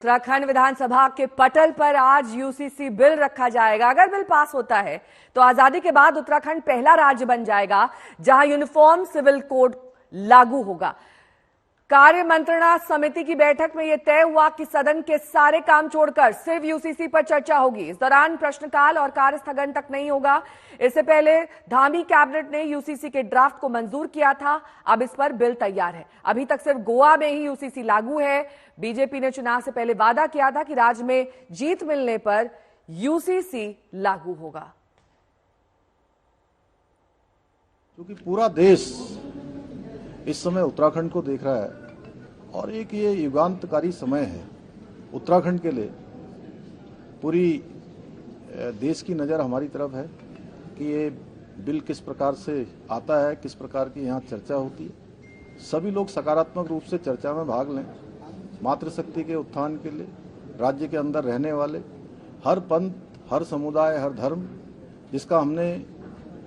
उत्तराखंड विधानसभा के पटल पर आज यूसीसी बिल रखा जाएगा। अगर बिल पास होता है तो आजादी के बाद उत्तराखंड पहला राज्य बन जाएगा जहां यूनिफॉर्म सिविल कोड लागू होगा। कार्य मंत्रणा समिति की बैठक में यह तय हुआ कि सदन के सारे काम छोड़कर सिर्फ यूसीसी पर चर्चा होगी। इस दौरान प्रश्नकाल और कार्य स्थगन तक नहीं होगा। इससे पहले धामी कैबिनेट ने यूसीसी के ड्राफ्ट को मंजूर किया था। अब इस पर बिल तैयार है। अभी तक सिर्फ गोवा में ही यूसीसी लागू है। बीजेपी ने चुनाव से पहले वादा किया था कि राज्य में जीत मिलने पर यूसीसी लागू होगा। क्योंकि पूरा देश इस समय उत्तराखंड को देख रहा है और एक ये युगांतकारी समय है उत्तराखंड के लिए। पूरी देश की नज़र हमारी तरफ है कि ये बिल किस प्रकार से आता है, किस प्रकार की यहाँ चर्चा होती है। सभी लोग सकारात्मक रूप से चर्चा में भाग लें। मातृशक्ति के उत्थान के लिए राज्य के अंदर रहने वाले हर पंथ, हर समुदाय, हर धर्म, जिसका हमने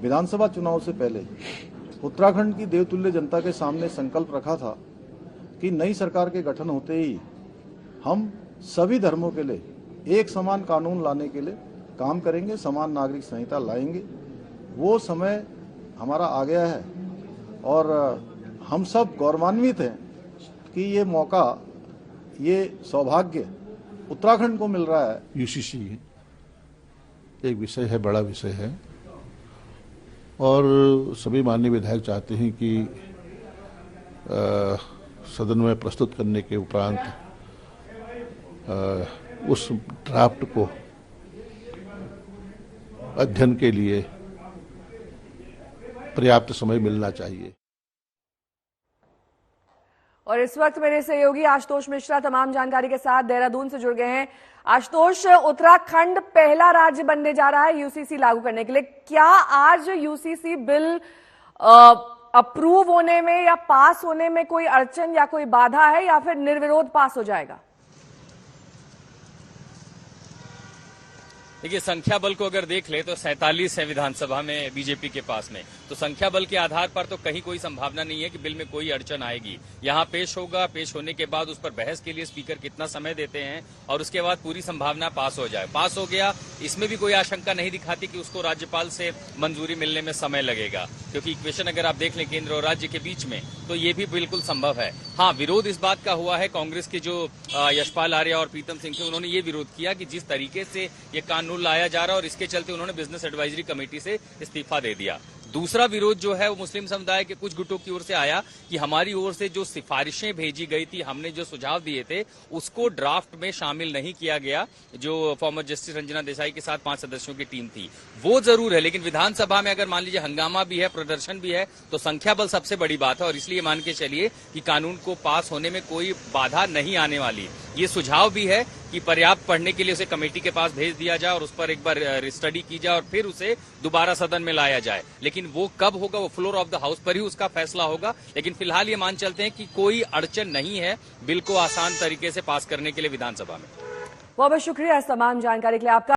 विधानसभा चुनाव से पहले उत्तराखंड की देवतुल्य जनता के सामने संकल्प रखा था कि नई सरकार के गठन होते ही हम सभी धर्मों के लिए एक समान कानून लाने के लिए काम करेंगे, समान नागरिक संहिता लाएंगे। वो समय हमारा आ गया है और हम सब गौरवान्वित हैं कि ये मौका, ये सौभाग्य उत्तराखंड को मिल रहा है। यूसीसी एक विषय है, बड़ा विषय है और सभी माननीय विधायक चाहते हैं कि सदन में प्रस्तुत करने के उपरांत उस ड्राफ्ट को अध्ययन के लिए पर्याप्त समय मिलना चाहिए। और इस वक्त मेरे सहयोगी आशुतोष मिश्रा तमाम जानकारी के साथ देहरादून से जुड़ गए हैं। आशुतोष, उत्तराखंड पहला राज्य बनने जा रहा है यूसीसी लागू करने के लिए। क्या आज यूसीसी बिल अप्रूव होने में या पास होने में कोई अड़चन या कोई बाधा है या फिर निर्विरोध पास हो जाएगा? देखिए, संख्या बल को अगर देख ले तो 47 है विधानसभा में बीजेपी के पास में, तो संख्या बल के आधार पर तो कहीं कोई संभावना नहीं है कि बिल में कोई अड़चन आएगी। यहाँ पेश होगा, पेश होने के बाद उस पर बहस के लिए स्पीकर कितना समय देते हैं और उसके बाद पूरी संभावना पास हो जाए। पास हो गया, इसमें भी कोई आशंका नहीं दिखाती कि उसको राज्यपाल से मंजूरी मिलने में समय लगेगा, क्योंकि इक्वेशन अगर आप देख लें केंद्र और राज्य के बीच में तो ये भी बिल्कुल संभव है। हाँ, विरोध इस बात का हुआ है, कांग्रेस के जो यशपाल आर्य और प्रीतम सिंह थे उन्होंने ये विरोध किया कि जिस तरीके से ये कानून लाया जा रहा है और इसके चलते उन्होंने बिजनेस एडवाइजरी कमेटी से इस्तीफा दे दिया। दूसरा विरोध जो है वो मुस्लिम समुदाय के कुछ गुटों की ओर से आया कि हमारी ओर से जो सिफारिशें भेजी गई थी, हमने जो सुझाव दिए थे उसको ड्राफ्ट में शामिल नहीं किया गया। जो फॉर्मर जस्टिस रंजना देसाई के साथ 5 सदस्यों की टीम थी वो जरूर है, लेकिन विधानसभा में अगर मान लीजिए हंगामा भी है, प्रदर्शन भी है, तो संख्या बल सबसे बड़ी बात है और इसलिए मान के चलिए कि कानून को पास होने में कोई बाधा नहीं आने वाली। ये सुझाव भी है कि पर्याप्त पढ़ने के लिए उसे कमेटी के पास भेज दिया जाए और उस पर एक बार स्टडी की जाए और फिर उसे दोबारा सदन में लाया जाए। लेकिन वो कब होगा, वो फ्लोर ऑफ द हाउस पर ही उसका फैसला होगा। लेकिन फिलहाल ये मान चलते हैं कि कोई अड़चन नहीं है बिल को आसान तरीके से पास करने के लिए विधानसभा में। बहुत बहुत शुक्रिया इस तमाम जानकारी के लिए आपका।